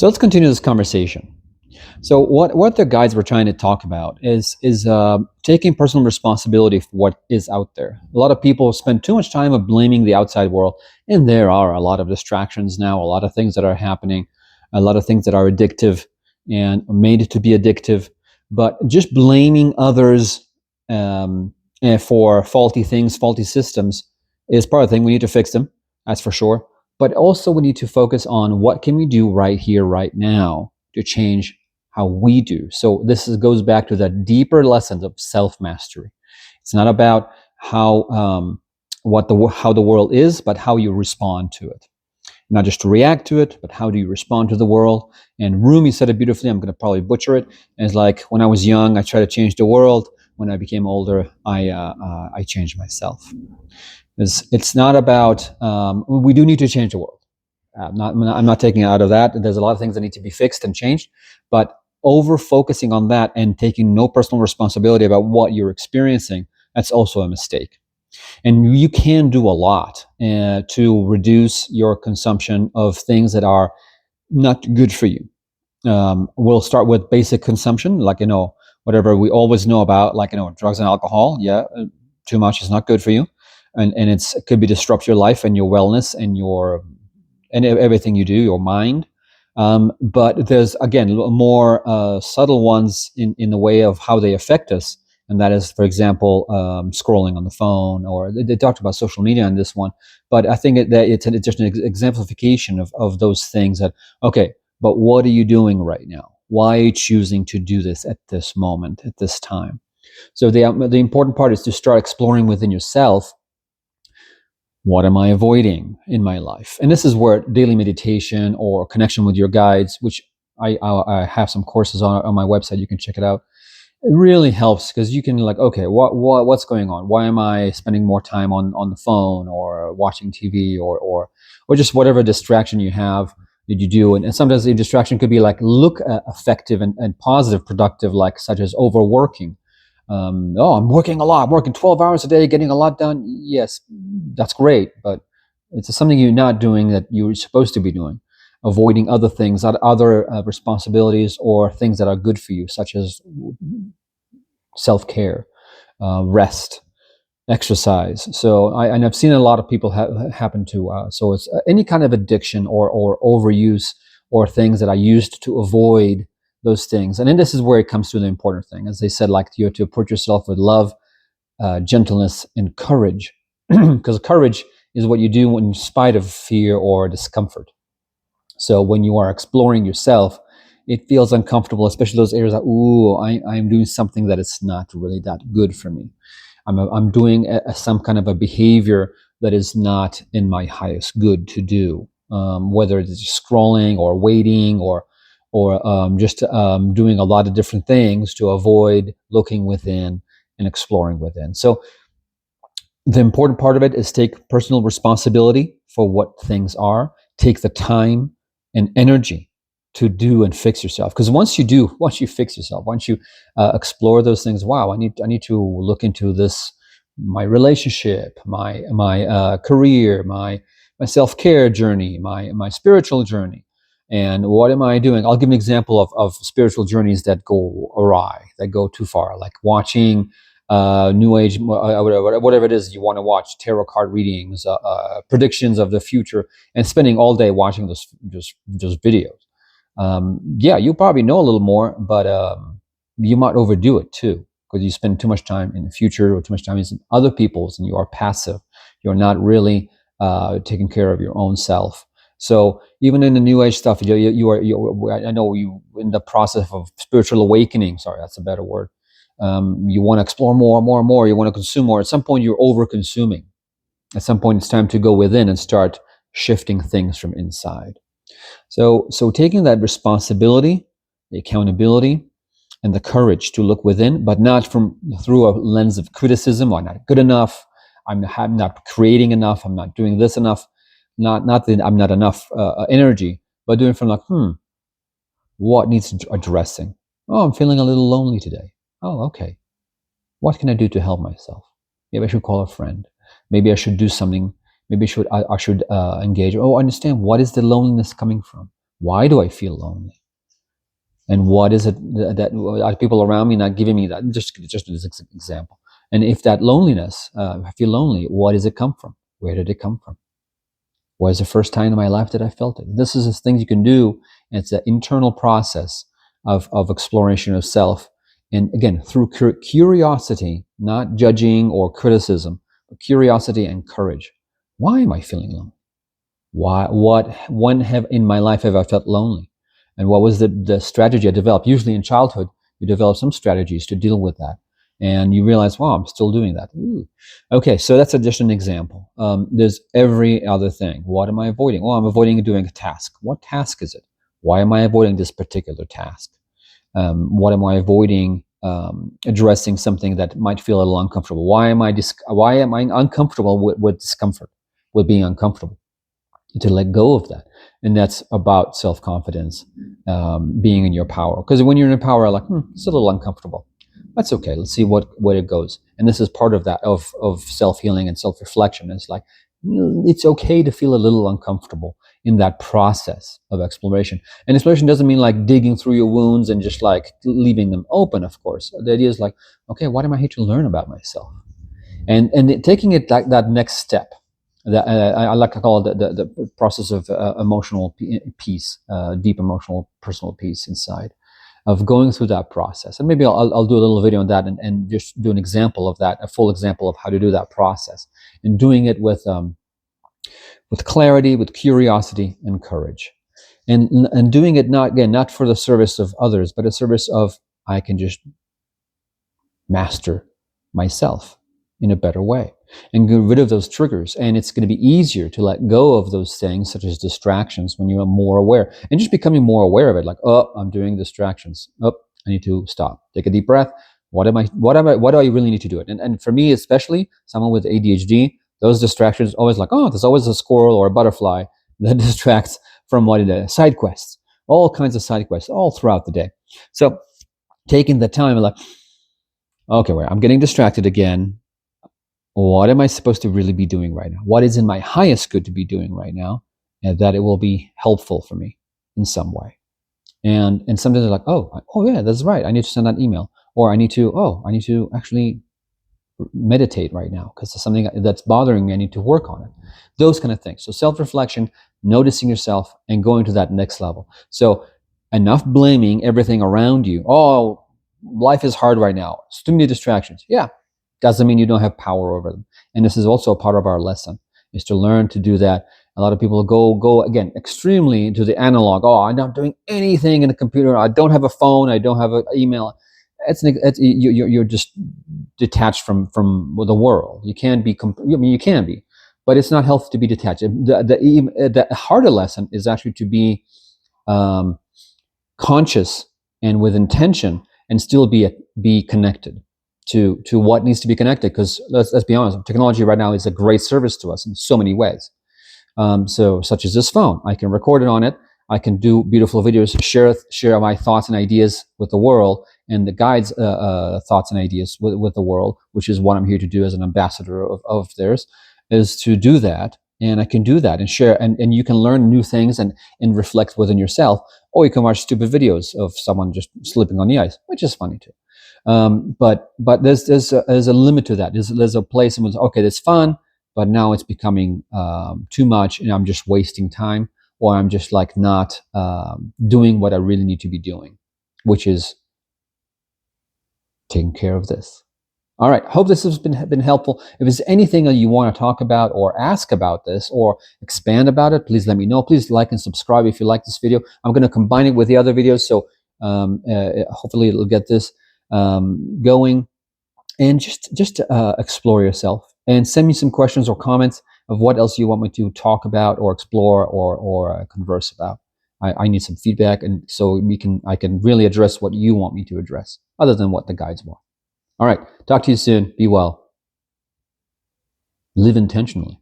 So let's continue this conversation. So what the guides were trying to talk about is taking personal responsibility for what is out there. A lot of people spend too much time of blaming the outside world, and there are a lot of distractions now, a lot of things that are happening, a lot of things that are addictive and made to be addictive. But just blaming others for faulty things, faulty systems, is part of the thing. We need to fix them, that's for sure. But also we need to focus on what can we do right here, right now to change how we do. So goes back to that deeper lessons of self-mastery. It's not about how the world is, but how you respond to it. Not just to react to it, but how do you respond to the world? And Rumi said it beautifully. I'm going to probably butcher it. And it's like, when I was young, I tried to change the world. When I became older, I changed myself. It's not about, we do need to change the world. I'm not taking it out of that. There's a lot of things that need to be fixed and changed, but over focusing on that and taking no personal responsibility about what you're experiencing, that's also a mistake. And you can do a lot to reduce your consumption of things that are not good for you. We'll start with basic consumption, like, whatever we always know about, like, drugs and alcohol. Yeah, too much is not good for you. And it could be disrupt your life and your wellness and everything you do, your mind. But there's, again, more subtle ones in the way of how they affect us. And that is, for example, scrolling on the phone, or they talked about social media on this one. But I think it's just an exemplification of those things that, okay, but what are you doing right now? Why are you choosing to do this at this moment, at this time? So the important part is to start exploring within yourself. What am I avoiding in my life? And this is where daily meditation or connection with your guides, which I have some courses on my website, you can check it out. It really helps, because you can, like, okay, what's going on? Why am I spending more time on the phone or watching TV or just whatever distraction you have that you do? And sometimes the distraction could be like, look effective and positive, productive, like such as overworking. I'm working a lot. I'm working 12 hours a day, getting a lot done. Yes, that's great, but it's something you're not doing that you're supposed to be doing. Avoiding other things, other responsibilities, or things that are good for you, such as self-care, rest, exercise. So and I've seen a lot of people happen to. So it's any kind of addiction or overuse, or things that I used to avoid those things. And then this is where it comes to the important thing. As they said, like, you have to approach yourself with love, gentleness, and courage. Because courage is what you do in spite of fear or discomfort. So when you are exploring yourself, it feels uncomfortable, especially those areas that, I'm doing something that is not really that good for me. I'm doing some kind of a behavior that is not in my highest good to do, whether it's scrolling or waiting or just doing a lot of different things to avoid looking within and exploring within. So the important part of it is take personal responsibility for what things are. Take the time and energy to do and fix yourself. Because once you fix yourself, once you explore those things, wow, I need to look into this, my relationship, my career, my self-care journey, my spiritual journey, and what am I doing? I'll give an example of spiritual journeys that go awry, that go too far, like watching new age, whatever it is you want to watch, tarot card readings, predictions of the future, and spending all day watching those videos. Yeah, you probably know a little more, but you might overdo it too, because you spend too much time in the future or too much time in other people's, and you are passive. You're not really taking care of your own self. So even in the new age stuff, I know you in the process of spiritual awakening. Sorry, that's a better word. You want to explore more and more and more. You want to consume more. At some point, you're over-consuming. At some point, it's time to go within and start shifting things from inside. So taking that responsibility, the accountability, and the courage to look within, but not through a lens of criticism. I'm not good enough. I'm not creating enough. I'm not doing this enough. Not that I'm not enough energy, but doing from like, what needs addressing? Oh, I'm feeling a little lonely today. Oh, okay. What can I do to help myself? Maybe I should call a friend. Maybe I should do something. Maybe I should engage. Oh, understand, what is the loneliness coming from? Why do I feel lonely? And what is it that are people around me not giving me that? Just as an example. And if that loneliness, I feel lonely, what does it come from? Where did it come from? Was the first time in my life that I felt it? This is the things you can do. And it's an internal process of exploration of self. And again, through curiosity, not judging or criticism, but curiosity and courage. Why am I feeling lonely? When have in my life have I felt lonely? And what was the strategy I developed? Usually in childhood, you develop some strategies to deal with that. And you realize, wow, I'm still doing that. Ooh. Okay, so that's just an example. There's every other thing. What am I avoiding? Well, I'm avoiding doing a task. What task is it? Why am I avoiding this particular task? What am I avoiding addressing something that might feel a little uncomfortable? Why am I uncomfortable with discomfort, with being uncomfortable? To let go of that. And that's about self-confidence, being in your power. Because when you're in power, like, it's a little uncomfortable. That's okay. Let's see where it goes. And this is part of that, of self-healing and self-reflection. It's like, it's okay to feel a little uncomfortable in that process of exploration. And exploration doesn't mean like digging through your wounds and just like leaving them open, of course. The idea is like, okay, what am I here to learn about myself? And taking it like that next step. That I like to call it the process of emotional peace, deep emotional personal peace inside, of going through that process. And maybe I'll do a little video on that and just do an example of that, a full example of how to do that process, and doing it with clarity, with curiosity and courage, and doing it not for the service of others, but a service of, I can just master myself in a better way and get rid of those triggers. And it's going to be easier to let go of those things, such as distractions, when you are more aware, and just becoming more aware of it. Like, oh, I'm doing distractions. Oh, I need to stop. Take a deep breath. What do I really need to do it? And for me, especially someone with ADHD, those distractions always like, oh, there's always a squirrel or a butterfly that distracts from what it is. Side quests, all kinds of side quests all throughout the day. So taking the time, like, okay, wait, I'm getting distracted again. What am I supposed to really be doing right now? What is in my highest good to be doing right now? And that it will be helpful for me in some way. And sometimes they're like, oh yeah, that's right. I need to send that email. Or I need to actually meditate right now because there's something that's bothering me. I need to work on it. Those kind of things. So self-reflection, noticing yourself, and going to that next level. So enough blaming everything around you. Oh, life is hard right now. It's too many distractions. Yeah, doesn't mean you don't have power over them. And this is also a part of our lesson, is to learn to do that. A lot of people go again extremely into the analog. Oh, I'm not doing anything in the computer. I don't have a phone. I don't have an email. You're just detached from the world. You can be. You can be, but it's not healthy to be detached. The harder lesson is actually to be conscious and with intention, and still be connected to what needs to be connected. Because let's be honest, technology right now is a great service to us in so many ways. So such as this phone, I can record it on it. I can do beautiful videos, share my thoughts and ideas with the world, and the guides' thoughts and ideas with the world, which is what I'm here to do as an ambassador of theirs, is to do that. And I can do that and share, and you can learn new things and reflect within yourself, or you can watch stupid videos of someone just slipping on the ice, which is funny too. But there's a limit to that. There's a place in which, okay, it's fun, but now it's becoming too much, and I'm just wasting time, or I'm just like not doing what I really need to be doing, which is taking care of this. All right, hope this has been helpful. If there's anything that you want to talk about or ask about this or expand about it, please let me know. Please like and subscribe if you like this video. I'm going to combine it with the other videos, so hopefully it'll get this going. And just explore yourself, and send me some questions or comments of what else you want me to talk about or explore or converse about. I need some feedback, and so I can really address what you want me to address, other than what the guides want. All right, talk to you soon. Be well. Live intentionally.